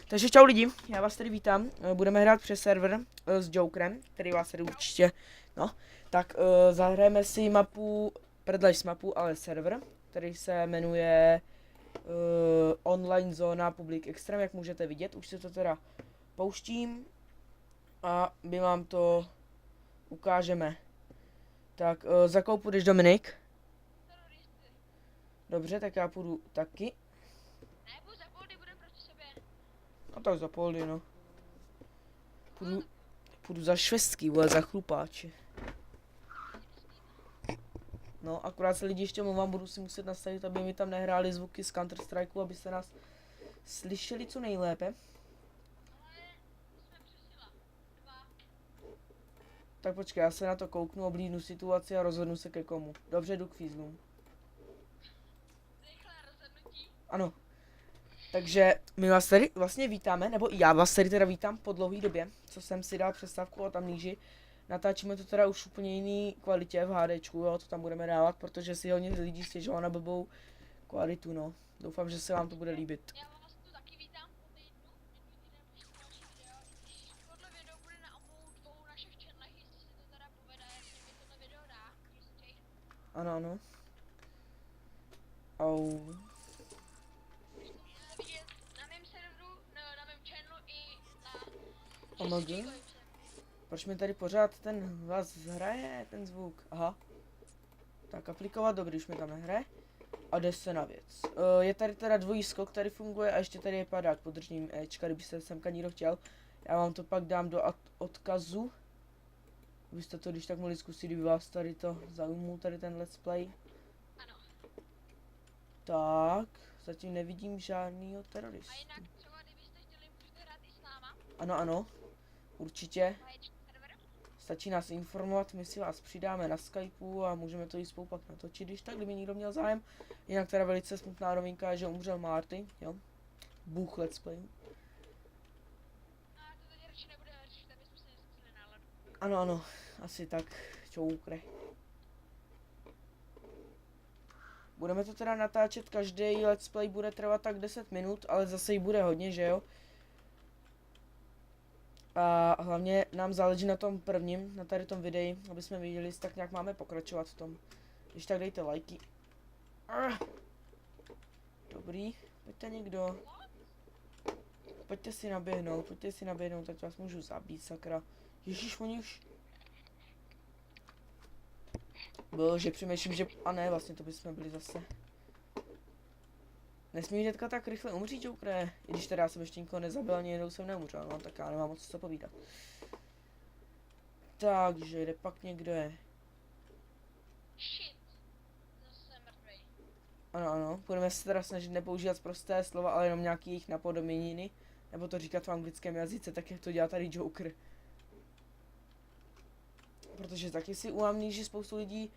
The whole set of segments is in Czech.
Takže čau lidi, já vás tady vítám. Budeme hrát přes server s Jokerem, který vás tady určitě, no. Tak zahrajeme si mapu, Prdlaž mapu, ale server, který se jmenuje Online Zóna Public Extreme, jak můžete vidět. Už se to teda pouštím a my vám to ukážeme. Tak za koho půjdeš, Dominik? Dobře, tak já půjdu taky. No tak za poldy, no. Půjdu za švestský, vole, za chlupáči. No, akorát se lidi ještě mluvám, budu si muset nastavit, aby mi tam nehrály zvuky z Counter Strikeu, abyste nás slyšeli co nejlépe. Tak počkej, já se na to kouknu, oblídnu situaci a rozhodnu se ke komu. Dobře, jdu k fízlům. Ano. Takže my vás tady vlastně vítáme, nebo já vás tady teda vítám po dlouhé době, co jsem si dal přestávku a tam níži. Natáčíme to teda už úplně jiný kvalitě v HDčku, jo, to tam budeme dávat, protože si hodně lidí stěžovalo na blbou kvalitu, no. Doufám, že se vám to bude líbit. Já vás tu taky vítám po týdnu, minulý týden další video, i když tohle video bude na obou dvou našich channelech, jestli se to teda povede, jestli mi tohle video dá, jistě. Ano, ano. Au. Vidět na mém serveru, na mém channelu i na OMG. Proč mi tady pořád ten hlas hraje, ten zvuk? Aha. Tak aplikovat, dobrý, už mi tam nehraje. A jde se na věc. Je tady teda dvojí skok, který funguje a ještě tady je padák pod držním Ečka, kdybyste semka někdo chtěl. Já vám to pak dám do odkazu. Abyste to když tak mohli zkusit, kdyby vás tady to zaujmul, tady ten let's play. Ano. Tak, zatím nevidím žádnýho teroristu. A jinak třeba kdybyste chtěli, můžete hrát i s náma. Ano, ano, určitě. Baječný server. Stačí nás informovat, my si vás přidáme na Skypeu a můžeme to i spolu pak natočit, když tak, kdyby někdo měl zájem. Jinak teda velice smutná novinka je, že umřel Marty, jo. Bůh let's play. No a to teď radši nebude řešit, aby jsme se nezkazili náladu. Ano, ano, asi tak, čoukre. Budeme to teda natáčet, každý let's play bude trvat tak 10 minut, ale zase jí bude hodně, že jo. A hlavně nám záleží na tom prvním, na tady tom videu, aby jsme viděli, jestli tak nějak máme pokračovat v tom. Když tak dejte lajky. Dobrý, pojďte někdo. Pojďte si naběhnout, tak vás můžu zabít, sakra. Ježíš, oni už... Bože, přemýšlím, že... A ne, vlastně to bychom byli zase. Nesmí hnedka tak rychle umřít, Jokere. I když teda já jsem ještě nikoho nezabil, ani jednou jsem neumřel, no, tak já nemám moc co povídat. Takže, kde pak někdo je? Shit. Zase jsem mrtvej. Ano, ano, budeme se teda snažit nepoužívat prosté slova, ale jenom nějaký jejich napodoměniny. Nebo to říkat v anglickém jazyce, tak jak to dělá tady Joker. Protože taky si uhámný, že spoustu lidí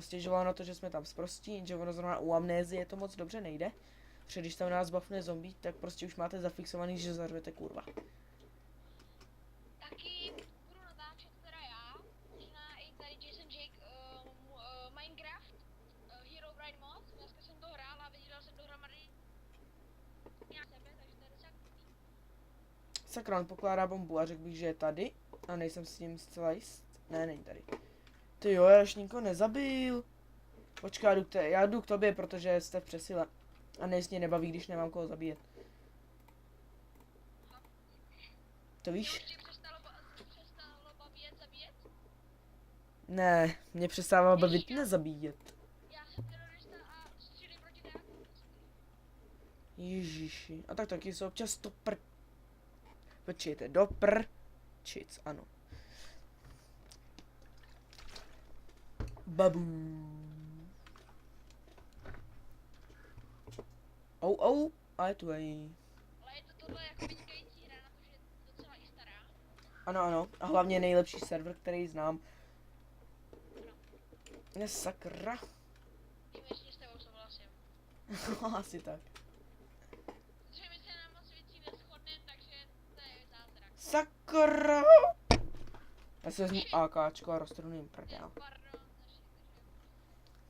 stěžovalo na to, že jsme tam sprostí, že ono zrovna u amnézie to moc dobře nejde. Protože když tam nás buffne zombie, tak prostě už máte zafixovaný, že zařvete kurva. Taky budu natáčet teda já, možná i tady Jason Jake, Minecraft, Hero Bright Mod, dneska jsem to hrál a viděl jsem dohromady nějak sebe, takže to je docela cool. Sakra, on pokládá bombu a řekl bych, že je tady. A nejsem s ním zcela jist. Ne, není tady. Ty jo, já už nikoho nezabil. Počkej, já jdu k tobě, protože jste v přesile. A nejsně nebaví, když nemám koho zabíjet. To víš? Už tě přestalo bavit zabíjet? Ne, mě přestává bavit nezabíjet. Já jsem terorista a střílím proti drákům. Ježiši. A tak taky jsou občas to Počkejte, do prčic, ano. Babu. Ou, a je tu ej. Ale je to tohle jako vynikající hra na to, že je docela i stará. Ano, ano. A hlavně nejlepší server, který znám. Ne, sakra. Tím ještě s tebou souhlasím. Asi tak. Protože my se na moc věcí neshodneme, takže to je zázrak. Sakra! Já si vezmu AKčko a roztrhnu jim prdel. Pardon,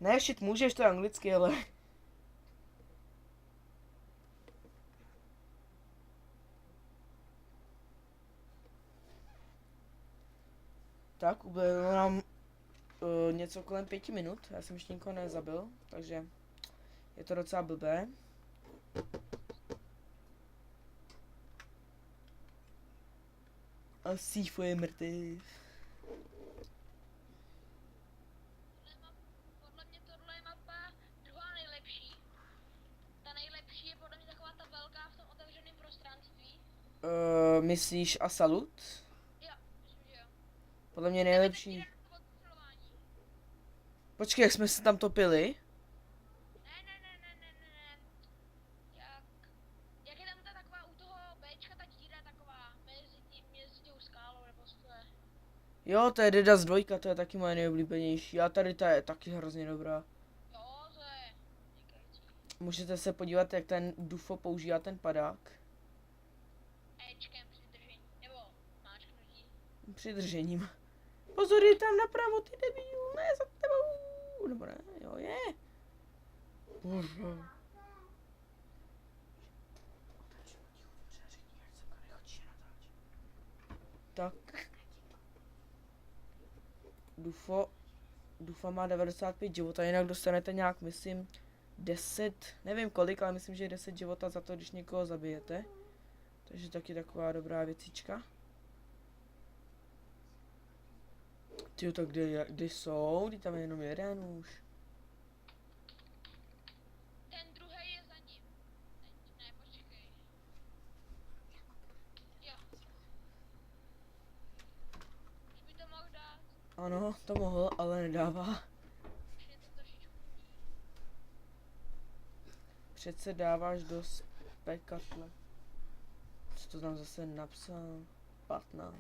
Ne, shit, můžeš, to je anglicky, ale... Tak, uběhlo nám něco kolem 5 minut. Já jsem ještě nikoho nezabil, takže je to docela blbé. A Sifo je mrtev. Podle mě tohle je mapa druhá nejlepší. Ta nejlepší je podle mě taková ta velká v tom otevřeném prostranství. Myslíš Asalut? Jo, myslím, že jo. Podle mě nejlepší. Počkej, jak jsme se tam topili? Ne. Jak je tam ta taková u toho Bčka, ta díra taková mezi tou skálou nebo co to je? Jo, to je Dedas 2, to je taky moje nejoblíbenější. A tady ta je taky hrozně dobrá. Jo, to je vynikající. Můžete se podívat, jak ten Dufo používá ten padák. Ečkem přidržení, nebo máčknutí. Přidržením. Pozor, je tam napravo, ty debil, ne, za tebou. Nebo ne, jo, je. Bože. Tak. Dufa má 95 života, jinak dostanete nějak, myslím, 10, nevím kolik, ale myslím, že je 10 života za to, když někoho zabijete. Takže taky taková dobrá věcička. Tyjo, tak kde jsou? Kdy tam je jenom jeden už. Ten druhý je za ním. Ne, počkej. Jo. Už by to mohl dát. Ano, to mohl, ale nedává. Už je to trošičku. Přece dáváš do spekakle. Co to tam zase napsal? 15.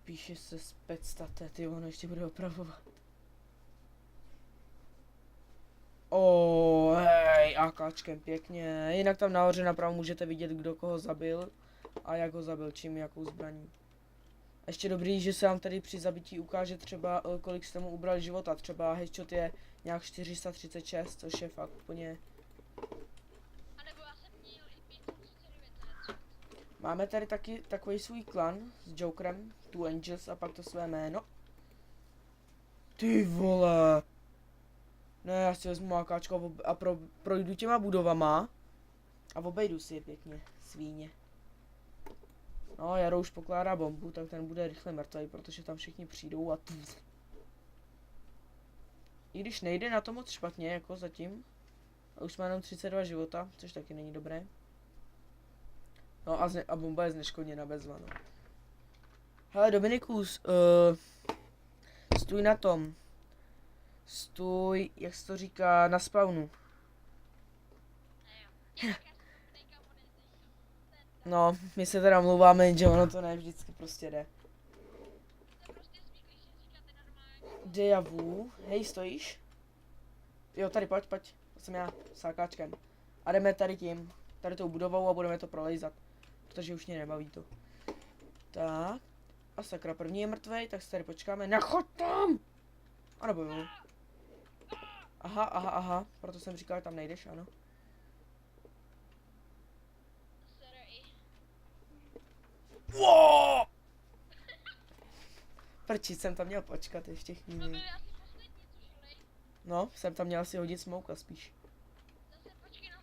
Píše se spectate, ty ono ještě bude opravovat. Hej, AKčkem pěkně. Jinak tam nahoře napravo můžete vidět, kdo koho zabil a jak ho zabil, čím, jakou zbraní. Ještě dobrý, že se vám tady při zabití ukáže třeba, kolik jste mu ubrali života. Třeba headshot je nějak 436, což je fakt úplně... A nebo já jsem měl i 539. Máme tady taky takový svůj klan s Jokerem, Two Angels a pak to své jméno. Ty vole. Ne, já si vezmu AKčko a projdu těma budovama a obejdu si je pěkně, svíně. No, Jaro už pokládá bombu, tak ten bude rychle mrtvý, protože tam všichni přijdou a i když nejde na to moc špatně, jako zatím. A už má jenom 32 života, což taky není dobré. No a bomba je zneškodněna bezva, no. Hele, Dominikus, stůj na tom. Stůj, jak se to říká, na spawnu. No, my se teda mluváme, že ono to ne vždycky prostě jde. Deja vu, hej, stojíš? Jo, tady pojď, to jsem já, s AKčkem. A jdeme tady tím, tady tou budovou a budeme to prolejzat. Protože už mě nebaví to. Tak. A sakra, první je mrtvej, tak se tady počkáme. Nachoď tam! A nebo jo. Aha, proto jsem říkal, že tam nejdeš, ano. Wow! Prčit, jsem tam měl počkat ještě chvíli. No, jsem tam měl asi hodit smouka spíš. Zase počkej na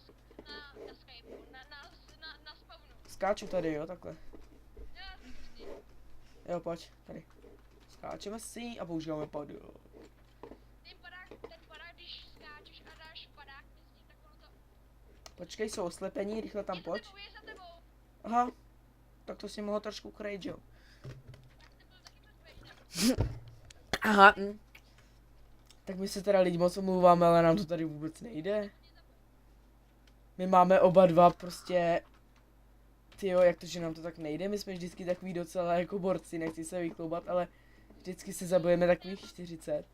Skypeu, na spawnu. Skáču tady, jo, takhle. Jo, pojď, tady. Skáčeme si a používáme padák. Ten padák, když skáčeš a dáš padák, myslím, tak ono to... Počkej, jsou oslepení, rychle tam pojď. Je za tebou. Aha, tak to si mohl trošku krejt, jo. Aha, tak my se teda lidi moc omlouváme, ale nám to tady vůbec nejde. My máme oba dva prostě... Tyjo, jak to, že nám to tak nejde? My jsme vždycky takový docela jako borci, nechci se vykloubat, ale vždycky se zabijeme takových 40.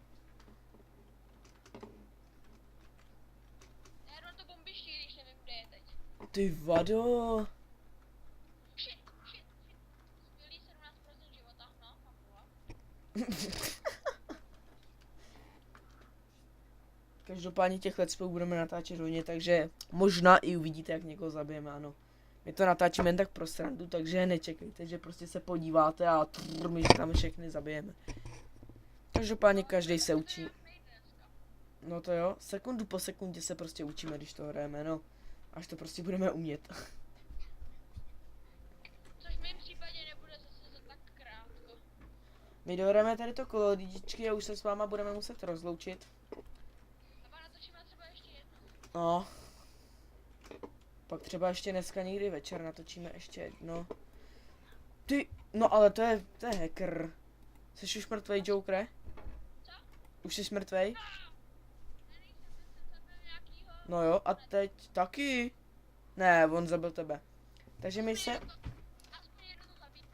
Já jdu na to bombiště, když nevím, kde je teď. Ty vado. Shit. Skvělý 17% života, no, papula. Každopádně těch let's play budeme natáčet hodně, takže možná i uvidíte, jak někoho zabijeme, ano. My to natáčíme jen tak pro srandu, takže nečekejte, že prostě se podíváte a my tam všechny zabijeme. Každopádně každý se učí. No to jo, sekundu po sekundě se prostě učíme, když to hrajeme, no. Až to prostě budeme umět. Což v mém případě nebude zase za tak krátko. My dohrajeme tady to kolo, lidičky, a už se s váma budeme muset rozloučit. A pak natočíme třeba ještě jedno. No. Pak třeba ještě dneska někdy večer natočíme ještě jedno. Ty, no ale to je hacker. Jsi už mrtvej, Jokere? Co? Už jsi mrtvej? Nejsem, ten jsem zabil nějakýho. No jo, a teď taky. Ne, on zabil tebe. Takže Aspoň jedno to zabít.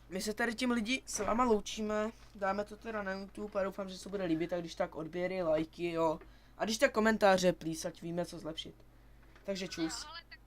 my se tady tím lidi s váma loučíme. Dáme to teda na YouTube a doufám, že se bude líbit, tak když tak odběry, lajky, jo. A když tak komentáře, please, ať víme, co zlepšit. Takže čus. No, ale tak